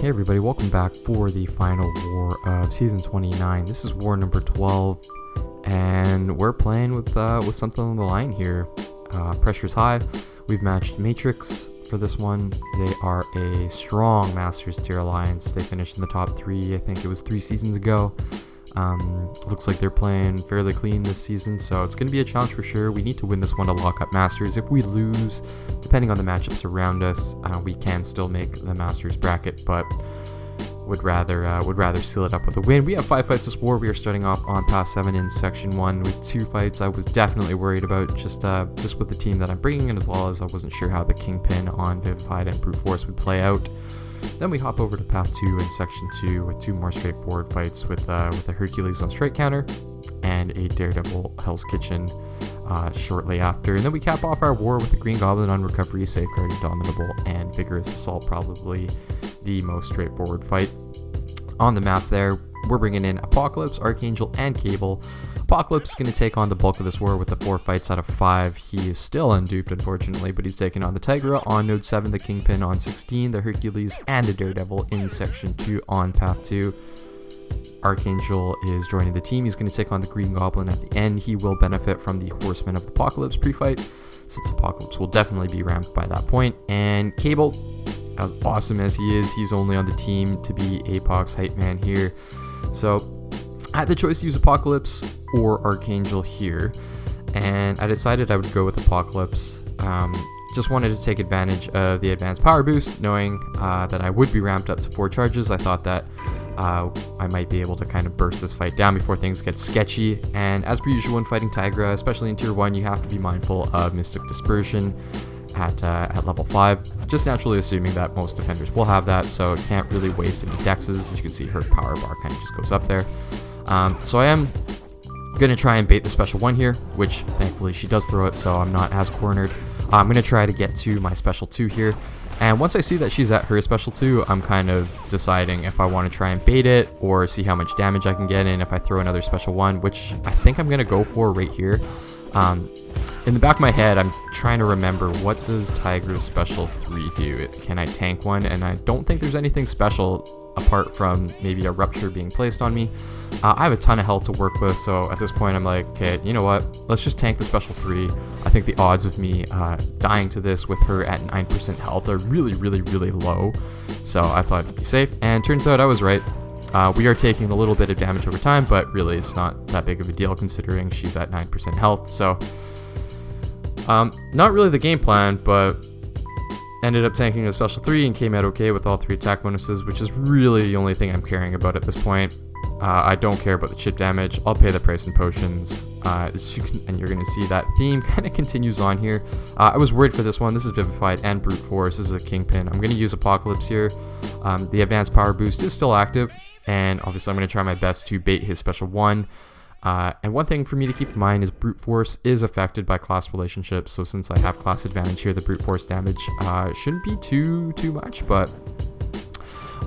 Hey everybody, welcome back for the final war of Season 29. This is war number 12, and we're playing with something on the line here. Pressure's high. We've matched Matrix for this one. They are a strong Masters tier alliance. They finished in the top 3, I think it was 3 seasons ago. Looks like they're playing fairly clean this season, so it's going to be a challenge for sure. We need to win this one to lock up Masters. If we lose, depending on the matchups around us, we can still make the Masters bracket, but would rather seal it up with a win. We have 5 fights this war. We are starting off on pass 7 in section 1 with 2 fights. I was definitely worried about just with the team that I'm bringing in, as well as I wasn't sure how the Kingpin on Vivified and Brute Force would play out. Then we hop over to path 2 in section 2 with 2 more straightforward fights with a Hercules on strike counter and a Daredevil Hell's Kitchen shortly after. And then we cap off our war with the Green Goblin on recovery, safeguard, indomitable, and vigorous assault, probably the most straightforward fight on the map there. We're bringing in Apocalypse, Archangel, and Cable. Apocalypse is going to take on the bulk of this war with the 4 fights out of 5. He is still unduped, unfortunately, but he's taking on the Tigra on node 7, the Kingpin on 16, the Hercules, and the Daredevil in section 2 on path 2. Archangel is joining the team. He's going to take on the Green Goblin at the end. He will benefit from the Horsemen of Apocalypse pre-fight, since Apocalypse will definitely be ramped by that point. And Cable, as awesome as he is, he's only on the team to be Apoc's hype man here. So I had the choice to use Apocalypse or Archangel here, and I decided I would go with Apocalypse. Just wanted to take advantage of the advanced power boost, knowing that I would be ramped up to 4 charges. I thought that I might be able to kind of burst this fight down before things get sketchy, and as per usual when fighting Tigra, especially in tier 1, you have to be mindful of Mystic Dispersion at level 5, just naturally assuming that most defenders will have that, so it can't really waste any dexes. As you can see, her power bar kind of just goes up there. So I am going to try and bait the special 1 here, which thankfully she does throw it, so I'm not as cornered. I'm going to try to get to my special 2 here, and once I see that she's at her special 2, I'm kind of deciding if I want to try and bait it or see how much damage I can get in if I throw another special 1, which I think I'm going to go for right here. In the back of my head, I'm trying to remember, what does Tigra's special 3 do? Can I tank one? And I don't think there's anything special apart from maybe a rupture being placed on me. I have a ton of health to work with, so at this point I'm like, okay, you know what? Let's just tank the special 3. I think the odds of me dying to this with her at 9% health are really, really, really low. So I thought it'd be safe, and turns out I was right. We are taking a little bit of damage over time, but really it's not that big of a deal considering she's at 9% health. So not really the game plan, but ended up tanking a special 3 and came out okay with all 3 attack bonuses, which is really the only thing I'm caring about at this point. I don't care about the chip damage. I'll pay the price in potions, and you're going to see that theme kind of continues on here. I was worried for this one. This is Vivified and Brute Force. This is a Kingpin. I'm going to use Apocalypse here. The advanced power boost is still active, and obviously I'm going to try my best to bait his special 1. And one thing for me to keep in mind is Brute Force is affected by class relationships, so since I have class advantage here, the Brute Force damage shouldn't be too much, but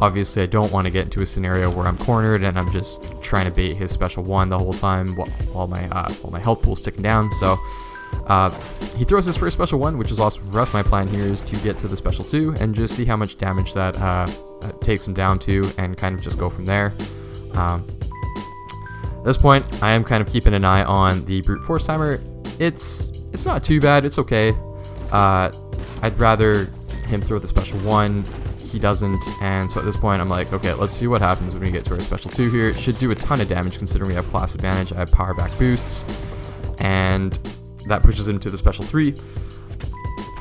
obviously I don't want to get into a scenario where I'm cornered and I'm just trying to bait his special 1 the whole time while my health pool's ticking down. So he throws his first special 1, which is awesome for us. My plan here is to get to the special 2 and just see how much damage that takes him down to, and kind of just go from there. At this point, I am kind of keeping an eye on the Brute Force timer. It's not too bad. It's okay. I'd rather him throw the special 1. He doesn't, and so at this point I'm like, okay, let's see what happens when we get to our special 2 here. It should do a ton of damage considering we have class advantage. I have power back boosts, and that pushes him to the special 3,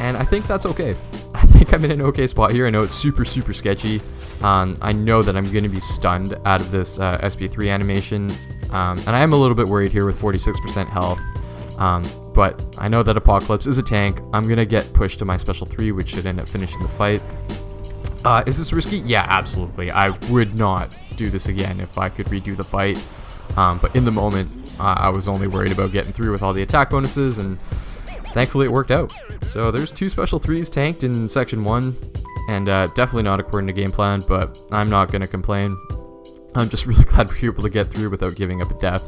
and I think that's okay. I think I'm in an okay spot here. I know it's super sketchy. I know that I'm going to be stunned out of this SP3 animation, and I am a little bit worried here with 46% health, but I know that Apocalypse is a tank. I'm going to get pushed to my special 3, which should end up finishing the fight. Is this risky? Yeah, absolutely. I would not do this again if I could redo the fight, but in the moment I was only worried about getting through with all the attack bonuses, and thankfully it worked out. So there's 2 special 3s tanked in section 1, and definitely not according to game plan, but I'm not going to complain. I'm just really glad we were able to get through without giving up a death.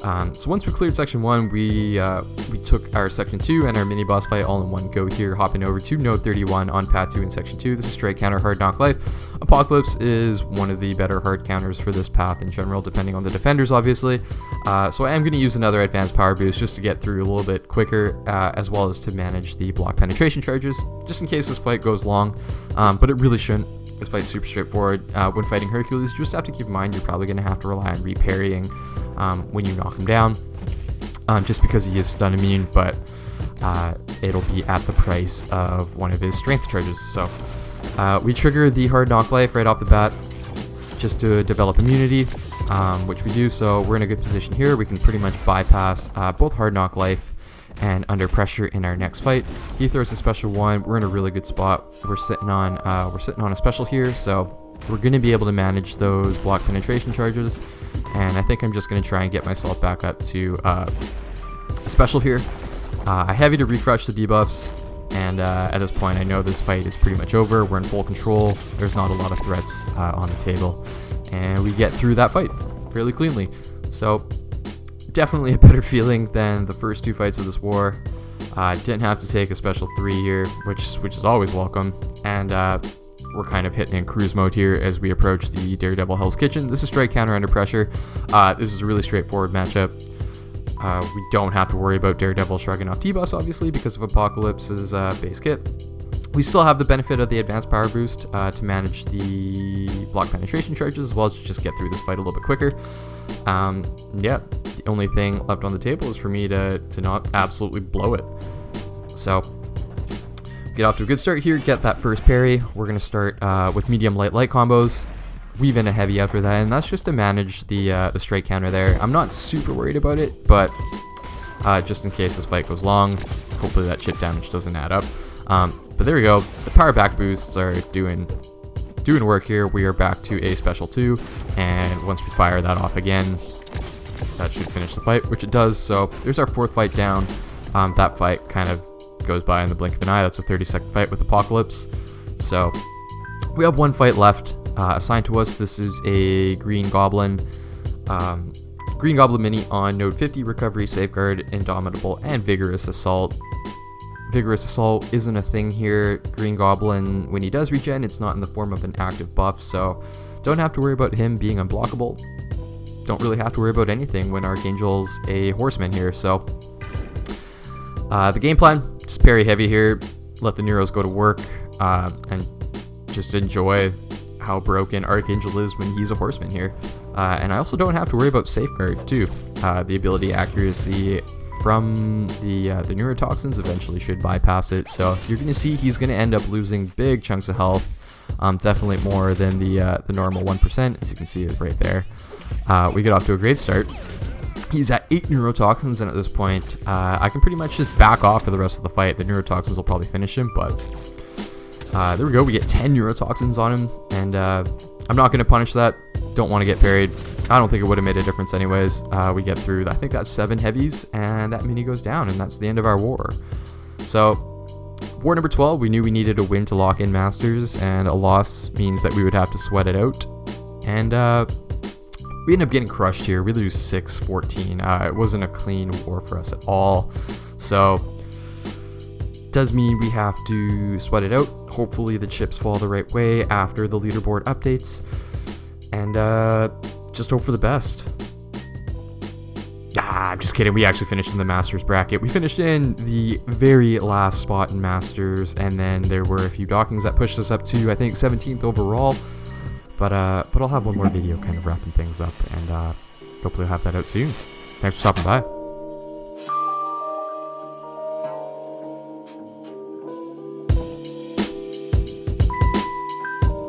So once we cleared section 1, we took our section 2 and our mini boss fight all in one go here, hopping over to node 31 on path 2 in section 2. This is straight counter hard knock life. Apocalypse is one of the better hard counters for this path in general, depending on the defenders, obviously. So I am going to use another advanced power boost just to get through a little bit quicker, as well as to manage the block penetration charges, just in case this fight goes long, but it really shouldn't. This fight's super straightforward. When fighting Hercules, you just have to keep in mind you're probably going to have to rely on reparrying when you knock him down, just because he is stun immune, but it'll be at the price of one of his strength charges. So we trigger the hard knock life right off the bat just to develop immunity, which we do. So we're in a good position here. We can pretty much bypass both hard knock life and under pressure in our next fight. He throws a special one. We're in a really good spot. We're sitting on a special here, so we're going to be able to manage those block penetration charges. And I think I'm just going to try and get myself back up to a special here. I have you to refresh the debuffs, and at this point I know this fight is pretty much over. We're in full control. There's not a lot of threats on the table, and we get through that fight fairly cleanly. So definitely a better feeling than the first 2 fights of this war. Didn't have to take a special 3 here, which is always welcome, and we're kind of hitting in cruise mode here as we approach the Daredevil Hell's Kitchen. This is straight counter under pressure. This is a really straightforward matchup. We don't have to worry about Daredevil shrugging off debuffs, obviously, because of Apocalypse's base kit. We still have the benefit of the advanced power boost to manage the block penetration charges, as well as just get through this fight a little bit quicker. Yeah, the only thing left on the table is for me to not absolutely blow it. So get off to a good start here, get that first parry. We're going to start with medium light combos, weave in a heavy after that, and that's just to manage the straight counter there. I'm not super worried about it, but just in case this fight goes long, hopefully that chip damage doesn't add up. But there we go. The power back boosts are doing work here. We are back to a special 2, and once we fire that off again, that should finish the fight, which it does. So there's our 4th fight down. That fight kind of goes by in the blink of an eye. That's a 30-second fight with Apocalypse. So we have 1 fight left assigned to us. This is a Green Goblin mini on node 50, recovery, safeguard, indomitable, and vigorous assault. Vigorous assault isn't a thing here. Green Goblin, when he does regen, it's not in the form of an active buff, so don't have to worry about him being unblockable. Don't really have to worry about anything when Archangel's a horseman here. So the game plan, just parry heavy here, let the Neuros go to work, and just enjoy how broken Archangel is when he's a horseman here. And I also don't have to worry about safeguard too. The ability accuracy from the neurotoxins eventually should bypass it, so you're going to see he's going to end up losing big chunks of health, definitely more than the normal 1%, as you can see is right there. We get off to a great start. He's at 8 neurotoxins, and at this point I can pretty much just back off for the rest of the fight. The neurotoxins will probably finish him, but there we go. We get 10 neurotoxins on him, and I'm not going to punish that. Don't want to get parried. I don't think it would have made a difference anyways. We get through, I think that's 7 heavies, and that mini goes down, and that's the end of our war. So, war number 12, we knew we needed a win to lock in Masters, and a loss means that we would have to sweat it out. And we ended up getting crushed here. We lose 6-14. It wasn't a clean war for us at all. So, does mean we have to sweat it out. Hopefully the chips fall the right way after the leaderboard updates. And just hope for the best. I'm just kidding. We actually finished in the Masters bracket. We finished in the very last spot in Masters, and then there were a few dockings that pushed us up to, I think, 17th overall. But I'll have one more video kind of wrapping things up, and hopefully I'll have that out soon. Thanks for stopping by.